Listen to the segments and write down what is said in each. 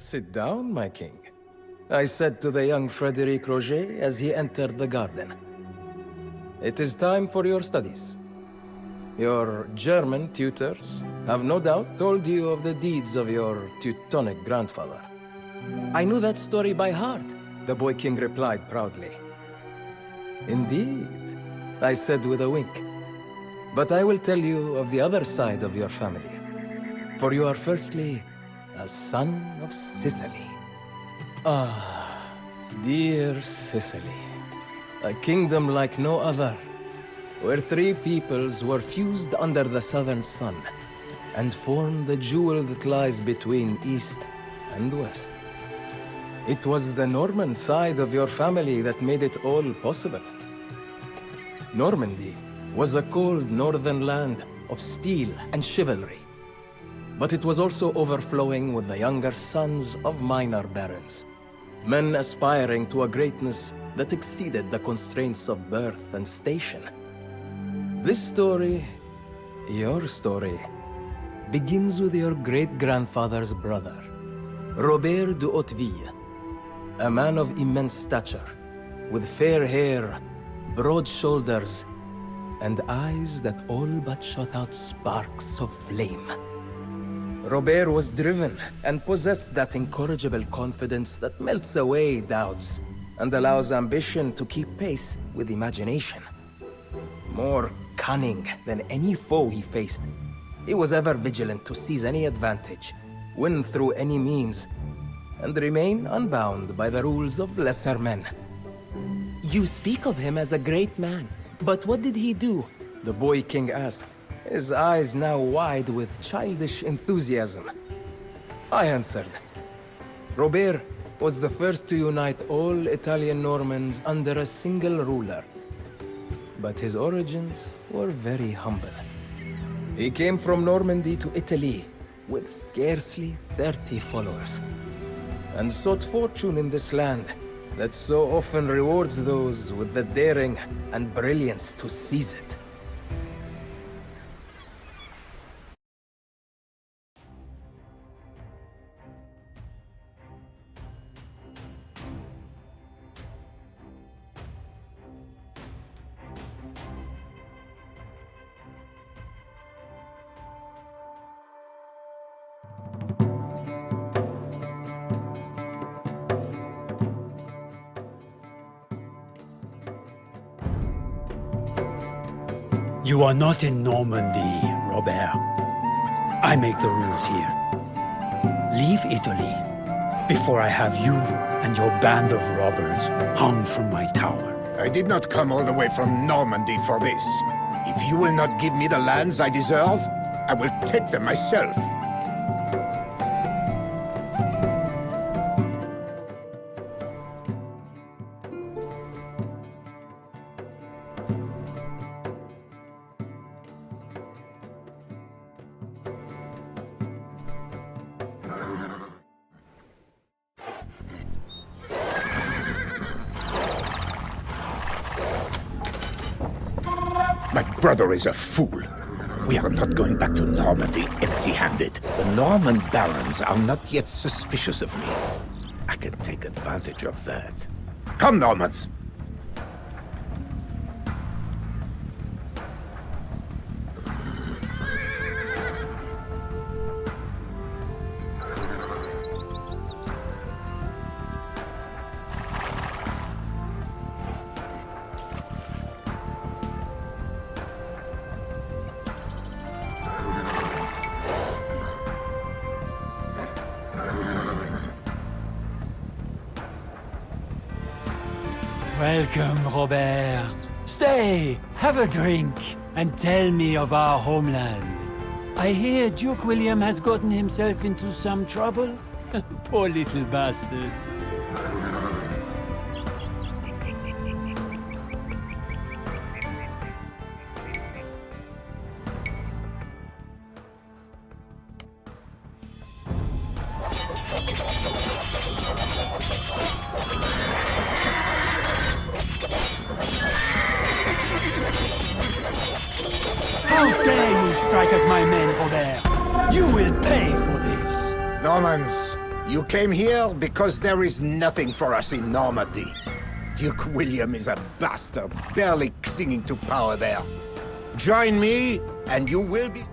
Sit down, my king. I said to the young Frederic Roger as he entered the garden. It is time for your studies. Your German tutors have no doubt told you of the deeds of your Teutonic grandfather. I knew that story by heart, the boy king replied proudly. Indeed, I said with a wink. But I will tell you of the other side of your family. For you are firstly a son of Sicily. Ah, dear Sicily. A kingdom like no other, where three peoples were fused under the southern sun and formed the jewel that lies between east and west. It was the Norman side of your family that made it all possible. Normandy was a cold northern land of steel and chivalry, but it was also overflowing with the younger sons of minor barons, men aspiring to a greatness that exceeded the constraints of birth and station. This story, your story, begins with your great-grandfather's brother, Robert de Hauteville, a man of immense stature, with fair hair, broad shoulders, and eyes that all but shot out sparks of flame. Robert was driven and possessed that incorrigible confidence that melts away doubts and allows ambition to keep pace with imagination. More cunning than any foe he faced, he was ever vigilant to seize any advantage, win through any means, and remain unbound by the rules of lesser men. You speak of him as a great man, but what did he do? The boy king asked, his eyes now wide with childish enthusiasm. I answered. Robert was the first to unite all Italian Normans under a single ruler. But his origins were very humble. He came from Normandy to Italy with scarcely 30 followers, and sought fortune in this land that so often rewards those with the daring and brilliance to seize it. You are not in Normandy, Robert. I make the rules here. Leave Italy before I have you and your band of robbers hung from my tower. I did not come all the way from Normandy for this. If you will not give me the lands I deserve, I will take them myself. My brother is a fool. We are not going back to Normandy empty-handed. The Norman barons are not yet suspicious of me. I can take advantage of that. Come, Normans! Welcome, Robert. Stay, have a drink, and tell me of our homeland. I hear Duke William has gotten himself into some trouble. Poor little bastard. How dare you strike at my men, Robert? You will pay for this. Normans, You came here because there is nothing for us in Normandy. Duke William is a bastard, barely clinging to power there. Join me, and you will be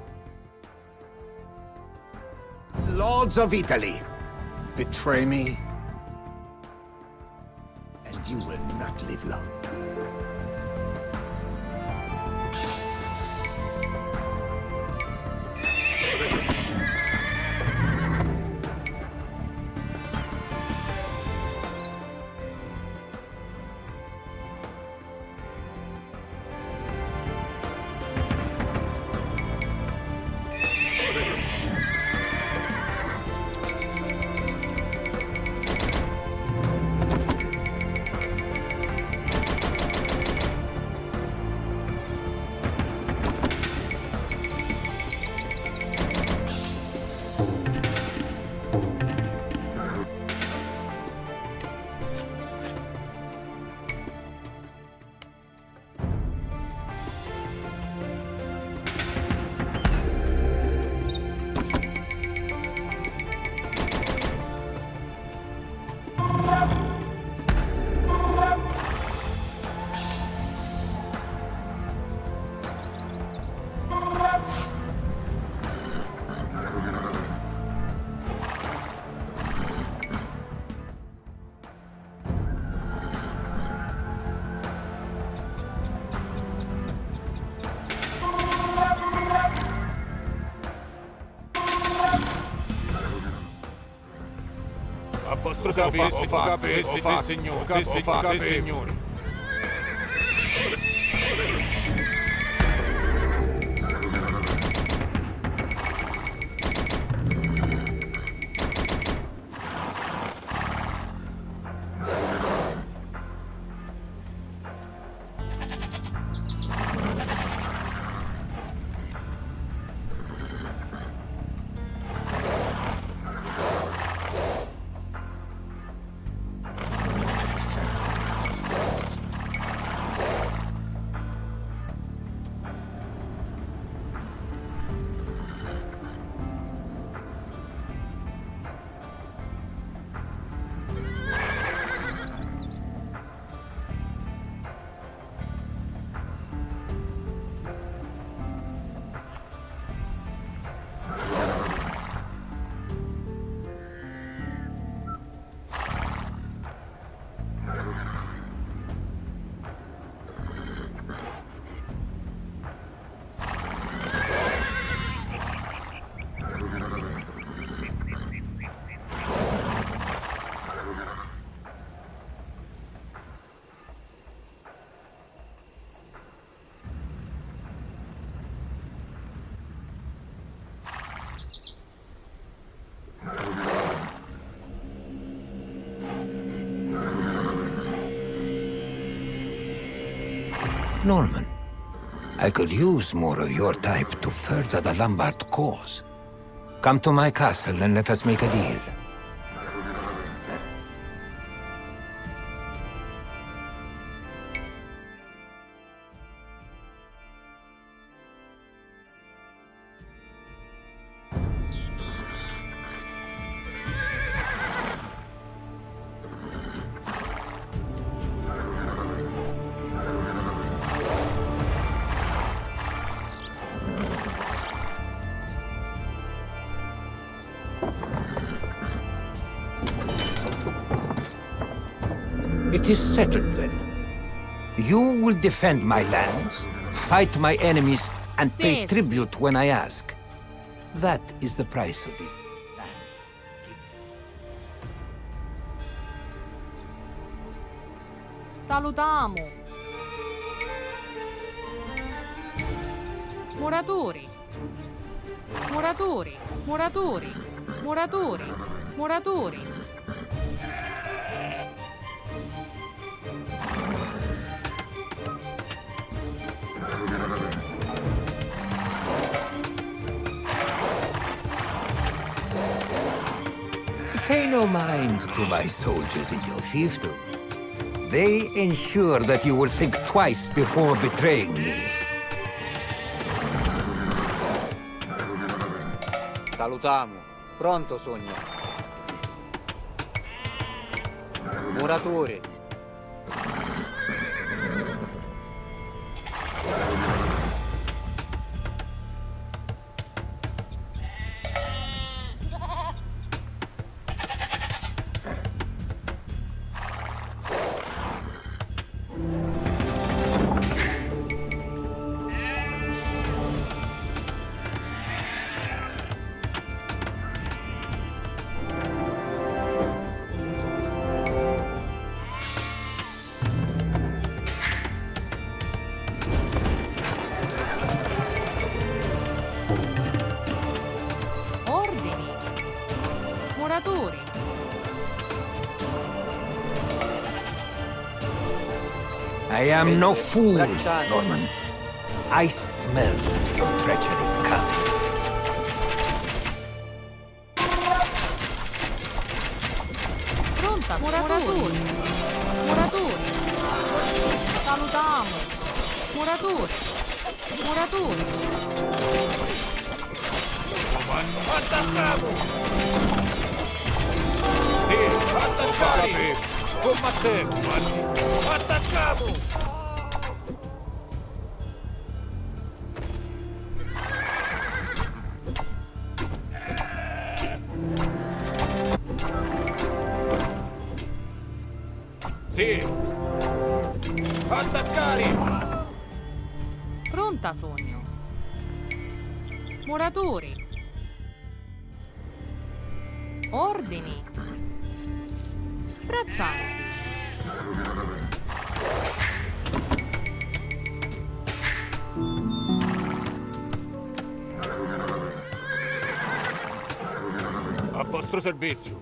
Lords of Italy. Betray me, and you will not live long. Signore. Norman, I could use more of your type to further the Lombard cause. Come to my castle and let us make a deal. It is settled then. You will defend my lands, fight my enemies, and pay tribute when I ask. That is the price of these lands. Salutamo. Muratori. Muratori. Muratori. Muratori. Muratori. Pay no mind to my soldiers in your fiefdom. They ensure that you will think twice before betraying me. Salutamo. Pronto, sogno. Muratori. Ordini. Muratori. I am no fool, Norman. I smell your treachery coming. Pronta. Muratori. Muratori. Salutiamo. Muratori. Muratori. Attaccato! Sì, attaccati! Combattete! Attaccato! Sì! Attaccare! Pronta, sogno. Muratori. Ordini. Braccianti. A vostro servizio!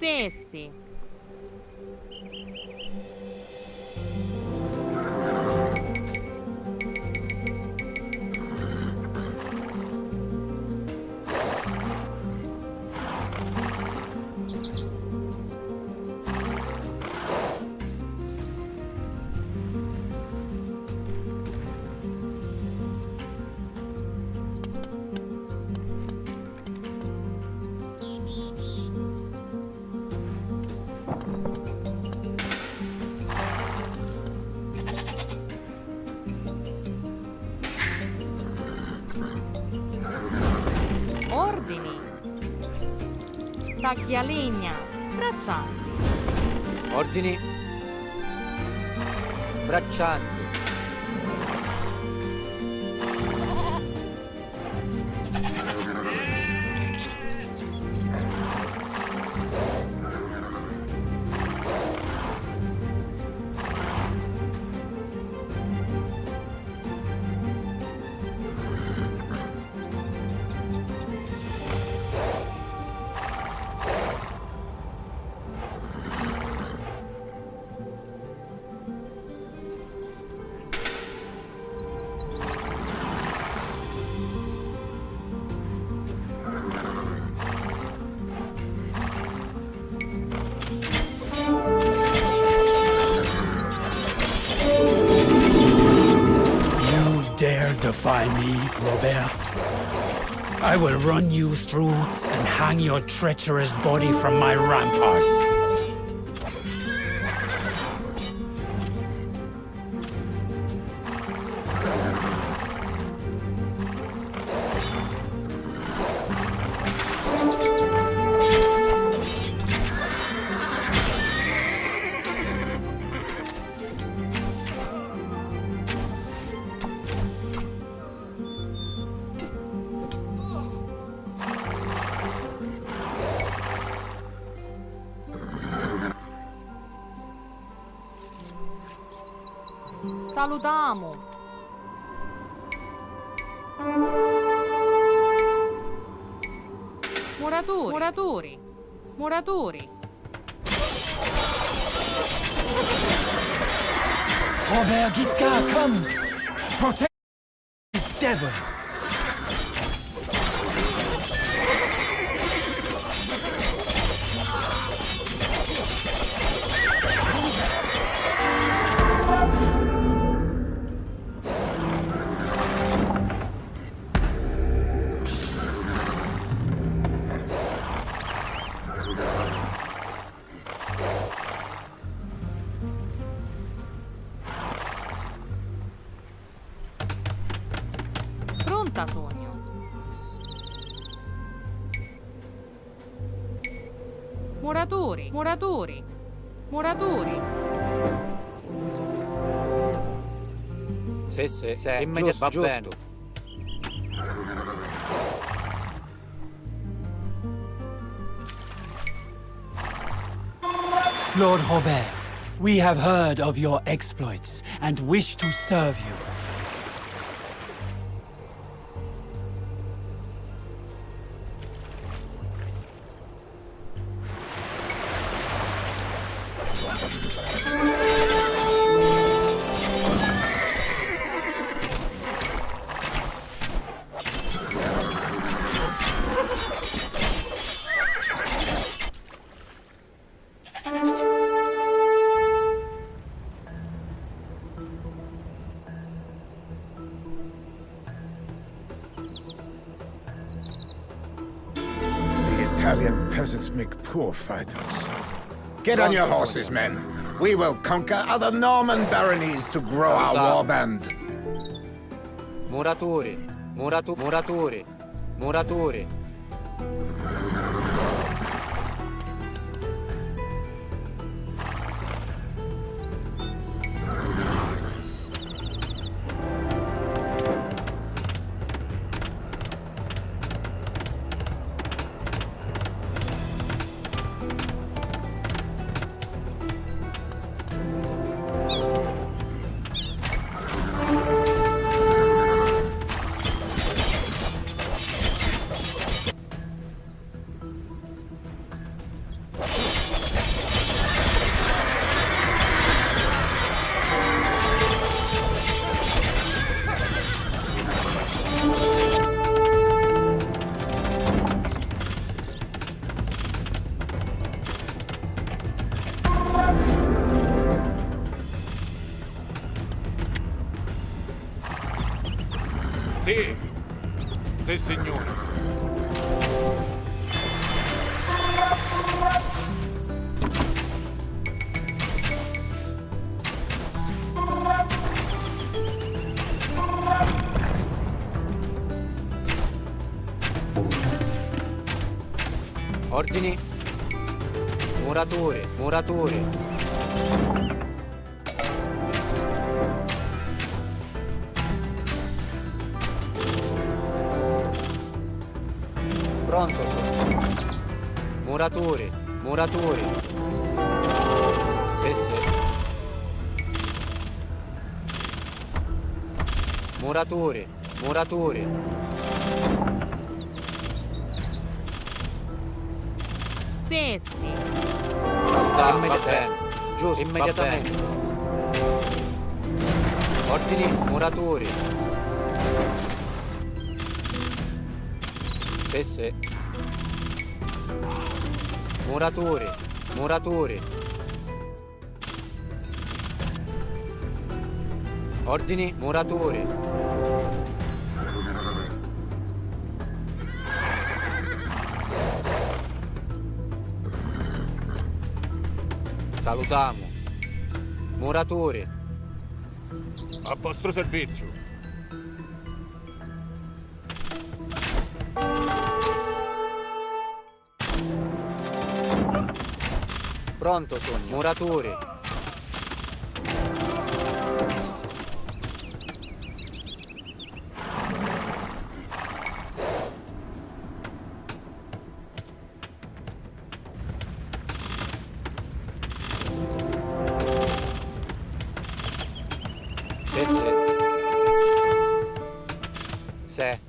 Sessi. Ordini. Taglialegna. Braccianti. Ordini. Braccianti. Defy me, Robert. I will run you through and hang your treacherous body from my ramparts. Salutiamo. Muratori. Muratori. Muratori. Robert Guiscard comes! Protect this devil! Pronta, sogno. Muratori, muratori, muratori. Se, immediatamente va bene. Lord Robert, we have heard of your exploits and wish to serve you. Italian peasants make poor fighters. Get on your horses, men. We will conquer other Norman baronies to grow our warband. Muratori, muratori, muratori. Sì, sì signore. Ordini. Muratori, muratori. Pronto. Muratori, muratori. Sì. Muratori, muratori. Sì. Immediatamente. Giusto, immediatamente. Ordini, muratori. Sì. Muratori, muratori. Ordini, muratori. Salutiamo. Muratori. A vostro servizio. Pronto, sogno. Muratori. Sì.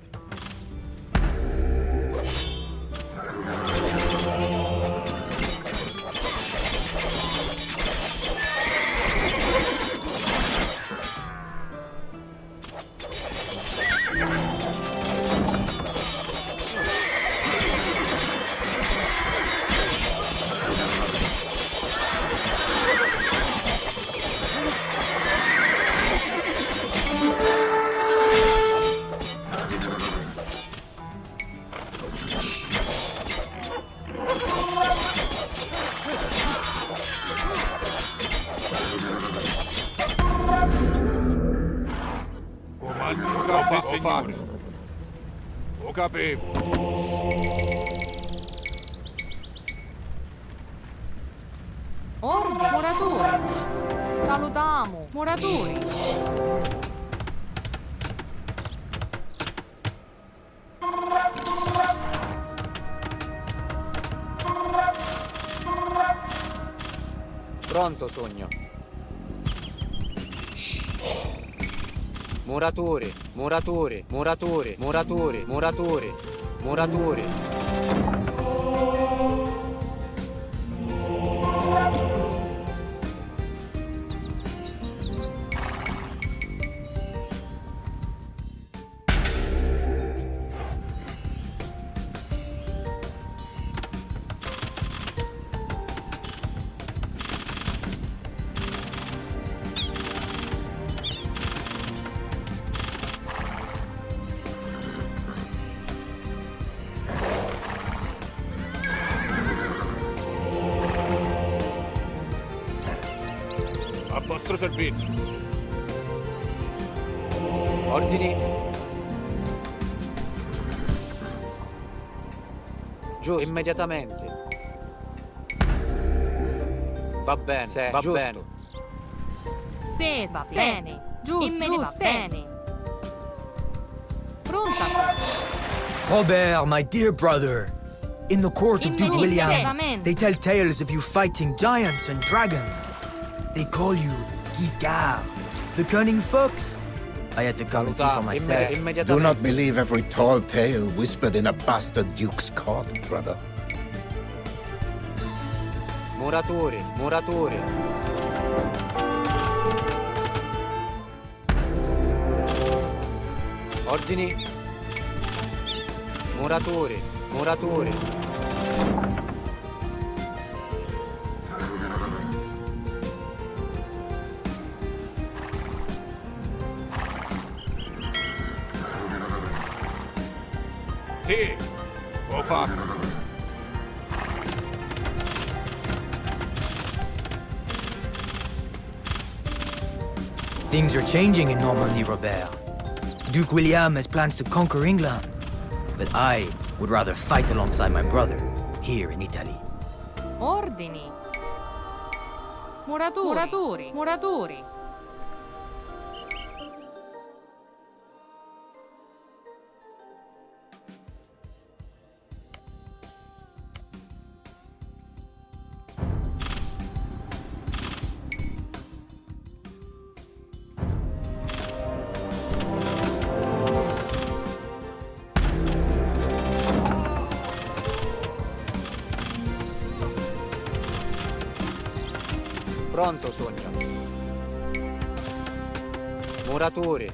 Sì, signore. Lo capivo. Ordine. Muratori. Salutiamo. Muratori. Pronto, sogno. Muratori, muratori, muratori, muratori, muratori, muratori. A vostro servizio. Ordini. Giusto. Immediatamente. Va bene, va giusto. bene. Sì, va bene. Giusto, va bene. Pronta. Robert, my dear brother. In the court of Duke William, Immediatamente. they tell tales of you fighting giants and dragons. They call you Giskar, the cunning fox. I had to come and see for myself. Do Immediatamente. not believe every tall tale whispered in a bastard duke's court, brother. Muratori, muratori. Ordini. Muratori, muratori. Sì, ho fatto. Things are changing in Normandy, Robert. Duke William has plans to conquer England. But I would rather fight alongside my brother here in Italy. Ordini. Muratori. Muratori. Muratori. Pronto, sogno. Muratori.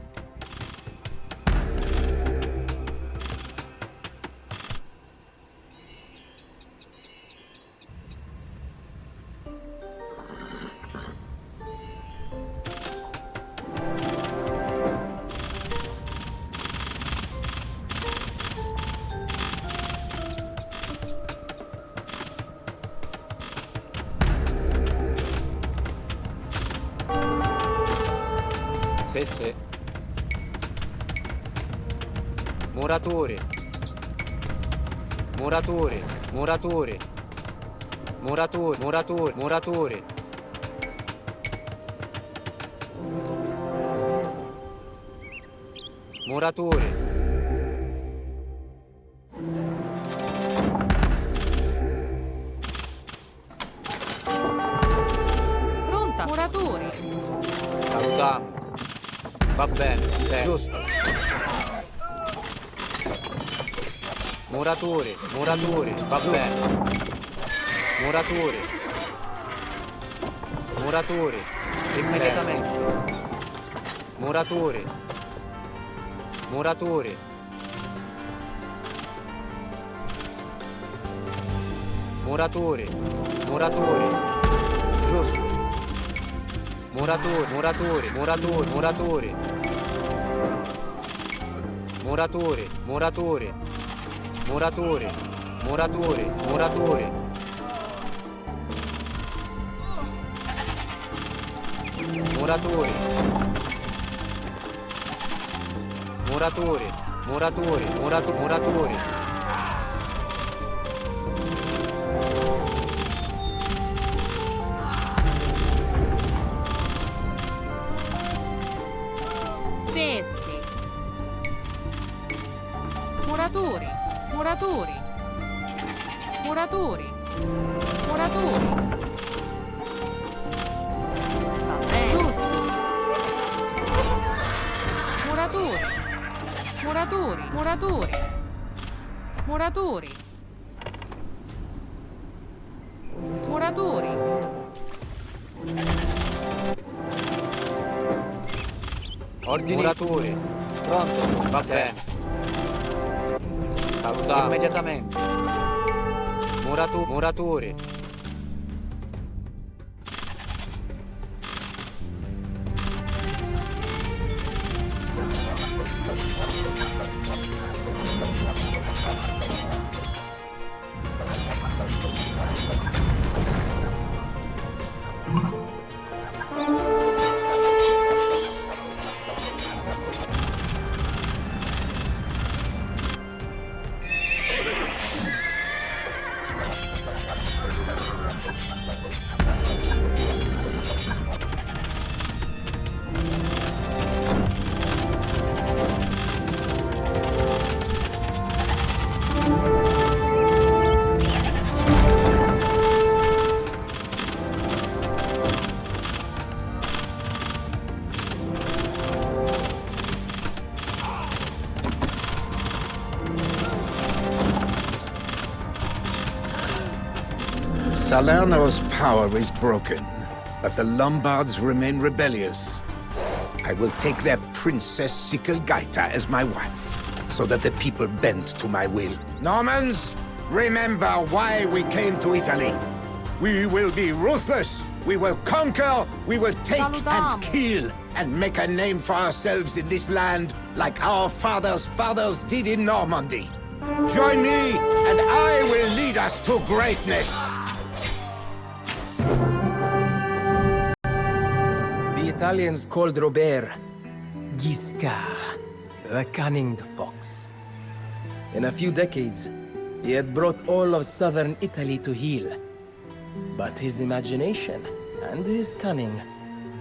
Sì. Muratori. Muratori. Muratori. Muratori. Muratori. Muratori. Muratori. Pronta. Muratori. Salutiamo. Va bene, sì. Giusto. Muratori, muratori, va bene. Muratori. Muratori. Immediatamente. Muratori. Muratori. Muratori. Muratori. Giusto. Muratori, muratori, muratori, muratori. Muratori, muratori. Muratori, muratori, muratori. Muratori. Muratori, muratori, muratori. Sessi. Muratori, muratori. Muratori, muratori. Va bene. Giusto. Muratori, muratori, muratori. Muratori. Muratori. Ordini. Muratori. Pronto. Va bene. Salutiamo. Immediatamente. Muratori. Salerno's power is broken, but the Lombards remain rebellious. I will take their princess Sicilgaita as my wife, so that the people bend to my will. Normans, remember why we came to Italy. We will be ruthless, we will conquer, we will take and kill, and make a name for ourselves in this land, like our fathers' fathers did in Normandy. Join me, and I will lead us to greatness. The Italians called Robert Guiscard, the cunning fox. In a few decades, he had brought all of southern Italy to heel. But his imagination and his cunning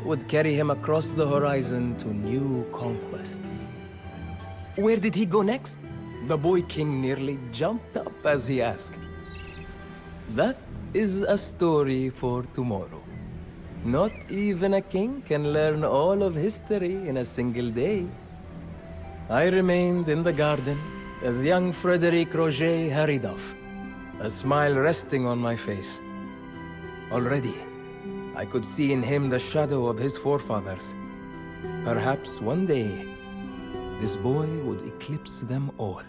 would carry him across the horizon to new conquests. Where did he go next? The boy king nearly jumped up as he asked. That is a story for tomorrow. Not even a king can learn all of history in a single day. I remained in the garden as young Frederic Roger hurried off, a smile resting on my face. Already, I could see in him the shadow of his forefathers. Perhaps one day, this boy would eclipse them all.